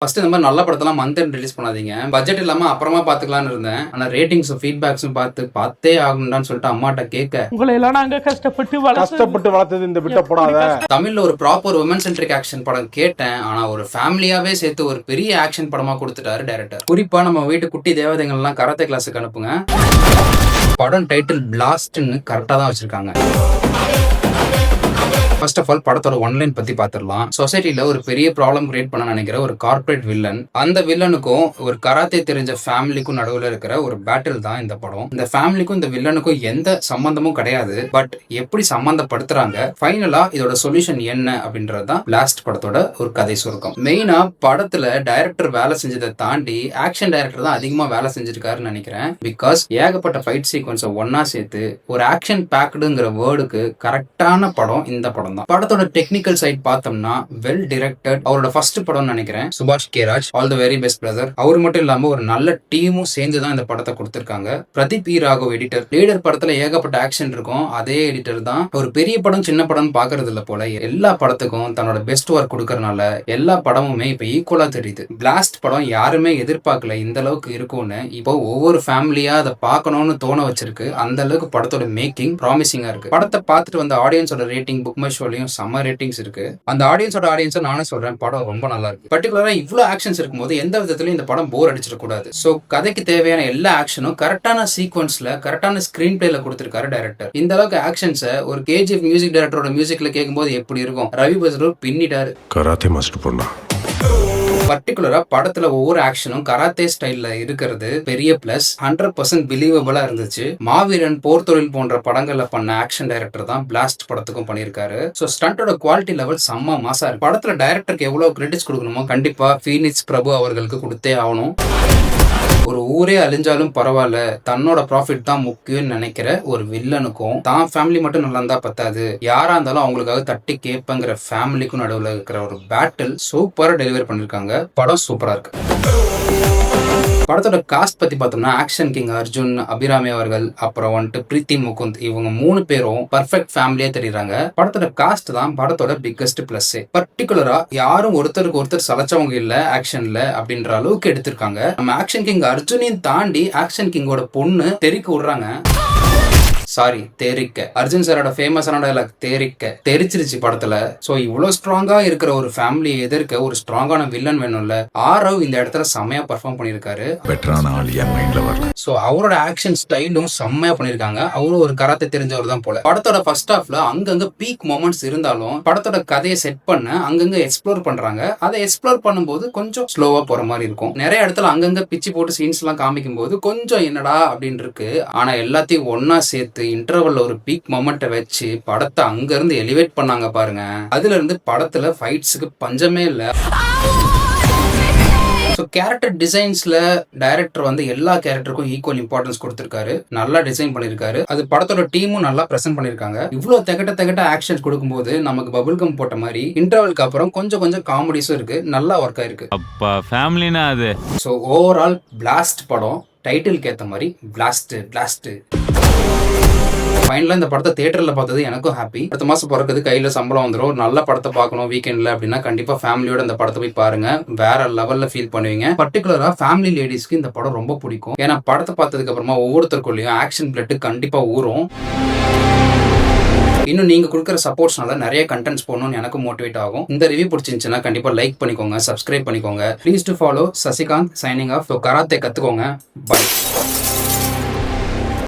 First இந்த மாதிரி நல்ல படத்தெல்லாம் மந்த் எண்ட் ரிலீஸ் பண்ணாதீங்க. பட்ஜெட் இல்லாம அப்புறமா பாத்துக்கலாம்னு இருந்தேன். ஆனா ரேட்டிங்ஸ் ஃபீட்பேக்ஸும் பார்த்தே ஆகணும்னு சொல்லிட்டு அம்மாட்ட கேட்க, உங்களை எல்லாம் நாங்க கஷ்டப்பட்டு வளர்த்தது இந்த விட்ட போடாத. தமிழ்ல ஒரு ப்ராப்பர் உமன் சென்ட்ரிக் ஆக்ஷன் படம் கேட்டேன். ஆனா ஒரு ஃபேமிலியாவே சேர்த்து ஒரு பெரிய ஆக்ஷன் படமா கொடுத்துட்டாரு டைரக்டர். குறிப்பா நம்ம வீட்டு குட்டி தேவதைகள் எல்லாம் கராத்தே கிளாஸுக்கு அனுப்புங்க. படம் டைட்டில் பிளாஸ்ட்னு கரெக்டா தான் வச்சிருக்காங்க. ஃபர்ஸ்ட் ஆஃப் ஆல் படத்தோட ஒன்லைன் பத்தி பாத்துடலாம். சொசைட்டில ஒரு பெரிய ப்ராப்ளம் கிரியேட் பண்ண நினைக்கிற ஒரு கார்ப்பரேட் வில்லன், அந்த வில்லனுக்கும் ஒரு கராத்தே தெரிஞ்ச ஃபேமிலிக்கும் நடுவுல இருக்கிற ஒரு பேட்டில் தான் இந்த படம். இந்த ஃபேமிலிக்கும் இந்த வில்லனுக்கும் எந்த சம்பந்தமும் கிடையாது. பட் எப்படி சம்பந்தப்படுத்துறாங்க, ஃபைனலா இதோட சொல்யூஷன் என்ன அப்படின்றதுதான் பிளாஸ்ட் படத்தோட ஒரு கதை சுருக்கம். மெயினா படத்துல டைரக்டர் வேலை செஞ்சதை தாண்டி ஆக்ஷன் டைரக்டர் தான் அதிகமா வேலை செஞ்சிருக்காருன்னு நினைக்கிறேன். பிகாஸ் ஏகப்பட்ட ஃபைட் சீக்வன்ஸை ஒன்னா சேர்த்து ஒரு ஆக்ஷன் பேக்டுங்கிற வேர்டுக்கு கரெக்டான படம் இந்த படம். படத்தோட டெக்னிக்கல் சைட் பார்த்தோம்னா வெல் டிரெக்டட். அவரோட ஃபர்ஸ்ட் படம் நினைக்கிறேன். சுபாஷ் கேராஜ், all the very best brother. அவர் மட்டும் இல்லாம ஒரு நல்ல டீமும் சேர்ந்து தான் இந்த படத்தை கொடுத்திருக்காங்க. பிரதீப் ராகவ் எடிட்டர். லீடர் படத்துல ஏகப்பட்ட ஆக்ஷன் இருக்கும். அதே எடிட்டர் தான் ஒரு பெரிய படம் சின்ன படம் பாக்குறது இல்ல போல, எல்லா படத்துக்கும் தன்னோட பெஸ்ட் ஒர்க் கொடுக்கறதுனால எல்லா படமுமே இப்ப ஈக்குவலா தெரியுது. பிளாஸ்ட் படம் யாருமே எதிர்பார்க்கல இந்த அளவுக்கு இருக்கும்னு. இப்போ ஒவ்வொரு ஃபேமிலியா அதை பார்க்கணும்னு தோண வச்சிருக்கு. அந்த அளவுக்கு படத்தோட மேக்கிங் ப்ராமிசிங்கா இருக்கு. படத்தை பார்த்துட்டு வந்த ஆடியன்ஸோட ரேட்டிங் புக் மை ஷோலையும் செம்ம ரேட்டிங்ஸ் இருக்கு. அந்த ஆடியன்ஸை நானும் சொல்றேன், படம் ரொம்ப நல்லா இருக்கு. பர்டிகுலரா இவ்வளவு ஆக்ஷன்ஸ் இருக்கும்போது எந்த விதத்திலும் இந்த படம் போர் அடிச்சிடக்கூடாது. சோ கதைக்கு தேவையான எல்லா ஆக்ஷனும் கரெக்டான சீக்வன்ஸ்ல கரெக்டான ஸ்கிரீன் பிளேல கொடுத்திருக்காரு டைரக்டர். இந்த அளவுக்கு ஆக்ஷன்ஸை ஒரு கேஜிஎஃப் மியூசிக் டைரக்டரோட மியூசிக்ல கேட்கும்போது எப்படி இருக்கும்? ரவி பஸ்ரூர் பின்னிட்டாரு. கராத்தே மாஸ்டர் பொண்ணா. பர்டிகுலரா படத்துல ஒவ்வொரு ஆக்ஷனும் கராத்தே ஸ்டைல்ல இருக்கிறது பெரிய பிளஸ். 100% பிலீவபிளா இருந்துச்சு. மாவீரன், போர் தொழில் போன்ற படங்கள்ல பண்ண ஆக்ஷன் டைரக்டர் தான் பிளாஸ்ட் படத்துக்கும் பண்ணியிருக்காரு. சோ ஸ்டண்டோட குவாலிட்டி லெவல் செம்ம மாசா இருக்கு. படத்துல டைரக்டருக்கு எவ்வளவு கிரெடிட்ஸ் கொடுக்கணுமோ கண்டிப்பா ஃபீனிக்ஸ் பிரபு அவர்களுக்கு கொடுத்தே ஆகணும். ஒரு ஊரே அழிஞ்சாலும் பரவாயில்ல, தன்னோட ப்ராஃபிட் தான் முக்கியம்னு நினைக்கிற ஒரு வில்லனுக்கும் தான் ஃபேமிலி மட்டும் நல்லா இருந்தா பத்தாது, யாரா இருந்தாலும் அவங்களுக்காக தட்டி கேட்பங்கிற ஃபேமிலிக்கும் நடுவில் இருக்கிற ஒரு பேட்டில் சூப்பரா டெலிவரி பண்ணிருக்காங்க. படம் சூப்பரா இருக்கு. படத்தோட காஸ்ட் பத்தி பார்த்தோம்னா ஆக்ஷன் கிங் அர்ஜுன், அபிராமி அவர்கள், அப்புறம் வந்துட்டு பிரீத்தி முகுந்த், இவங்க 3 பேரும் பர்ஃபெக்ட் ஃபேமிலியா தெரியுறாங்க. படத்தோட காஸ்ட் தான் படத்தோட பிக்கஸ்ட் பிளஸ். பர்டிகுலரா யாரும் ஒருத்தருக்கு ஒருத்தர் சலைச்சவங்க இல்ல ஆக்ஷன்ல அப்படின்ற அளவுக்கு எடுத்திருக்காங்க. நம்ம ஆக்ஷன் கிங் அர்ஜுனையும் தாண்டி ஆக்ஷன் கிங்கோட பொண்ணு தெறிக்க விடுறாங்க. சாரி, தெரிக்க. அர்ஜுன் சாரோட ஃபேமஸான டயலாக் தெரிக்க தெரிச்சிருச்சு படத்துல. சோ இவ்வளவு ஸ்ட்ராங்கா இருக்கிற ஒரு ஃபேமிலியை எதிர்க்க ஒரு ஸ்ட்ராங்கான வில்லன் வேணும்ல. ஆரவ் இந்த இடத்துல செம்மையா பெர்ஃபார்ம் பண்ணிருக்காரு. சோ அவரோட ஆக்ஷன் ஸ்டைலும் செம்மையா பண்ணிருக்காங்க. அவரும் ஒரு கராத்தே தெரிஞ்சவர் தான் போல. படத்தோட ஃபர்ஸ்ட் ஹாஃப்ல அங்கங்க பீக் மொமெண்ட்ஸ் இருந்தாலும் படத்தோட கதையை செட் பண்ண அங்கங்க எக்ஸ்ப்ளோர் பண்றாங்க. அதை எக்ஸ்ப்ளோர் பண்ணும்போது கொஞ்சம் ஸ்லோவா போற மாதிரி இருக்கும். நிறைய இடத்துல அங்கங்க பிச்சு போட்டு சீன்ஸ் எல்லாம் காமிக்கும் போது கொஞ்சம் என்னடா அப்படின்னு இருக்கு. ஆனா எல்லாத்தையும் ஒன்னா சேர்த்து இன்டர்வல்ல ஒரு பீக் மொமெண்ட்டை வச்சு படத்தை அங்க இருந்து எலிவேட் பண்ணாங்க பாருங்க. அதுல இருந்து படத்துல ஃபைட்ஸுக்கு பஞ்சமே இல்ல. கேரக்டர் டிசைன்ஸ்ல டைரக்டர் வந்து எல்லா கேரக்டருக்கும் ஈக்குவல் இம்பார்ட்டன்ஸ் கொடுத்திருக்காரு. நல்லா டிசைன் பண்ணிருக்காரு. அது படத்தோட டீமும் நல்லா பிரசன்ட் பண்ணிருக்காங்க. இவ்வளவு தெகட்ட ஆக்ஷன்ஸ் கொடுக்கும்போது நமக்கு பபிள் கம் போட்ட மாதிரி இன்டர்வலுக்கு அப்புறம் கொஞ்சம் காமெடிஸும் இருக்கு. நல்லா ஒர்க் ஆயிருக்கு. அப்பா ஃபேமிலினா அது. சோ ஓவரால் பிளாஸ்ட் படம் டைட்டிலுக்கு ஏத்த மாதிரி பிளாஸ்ட். ஃபைனலா இந்த படத்தை தியேட்டர்ல பார்த்தது எனக்கும் ஹாப்பி. அடுத்த மாசம் பிறகுது கையில சம்பளம் வந்துடும். ஒரு நல்ல படத்தை பார்க்கணும் வீக்கெண்ட்ல அப்படின்னா கண்டிப்பா ஃபேமிலியோட இந்த படத்தை போய் பாருங்க. வேற லெவல்ல ஃபீல் பண்ணுவீங்க. பர்டிகுலரா ஃபேமிலி லேடிஸ்க்கு இந்த படம் ரொம்ப பிடிக்கும். ஏன்னா படத்தை பார்த்ததுக்கு அப்புறமா ஒவ்வொருத்தருக்குள்ளயும் ஆக்ஷன் பிளட் கண்டிப்பா ஊறும். இன்னும் நீங்க கொடுக்குற சப்போர்ட்ஸ்னால நிறைய கண்டென்ட்ஸ் போடணும்னு எனக்கு மோட்டிவேட் ஆகும். இந்த ரிவ்யூ பிடிச்சிருந்துச்சுன்னா கண்டிப்பா லைக் பண்ணிக்கோங்க, சப்ஸ்கிரைப் பண்ணிக்கோங்க. Please to follow Sasikanth signing off. Karate கத்துக்கோங்க. பை.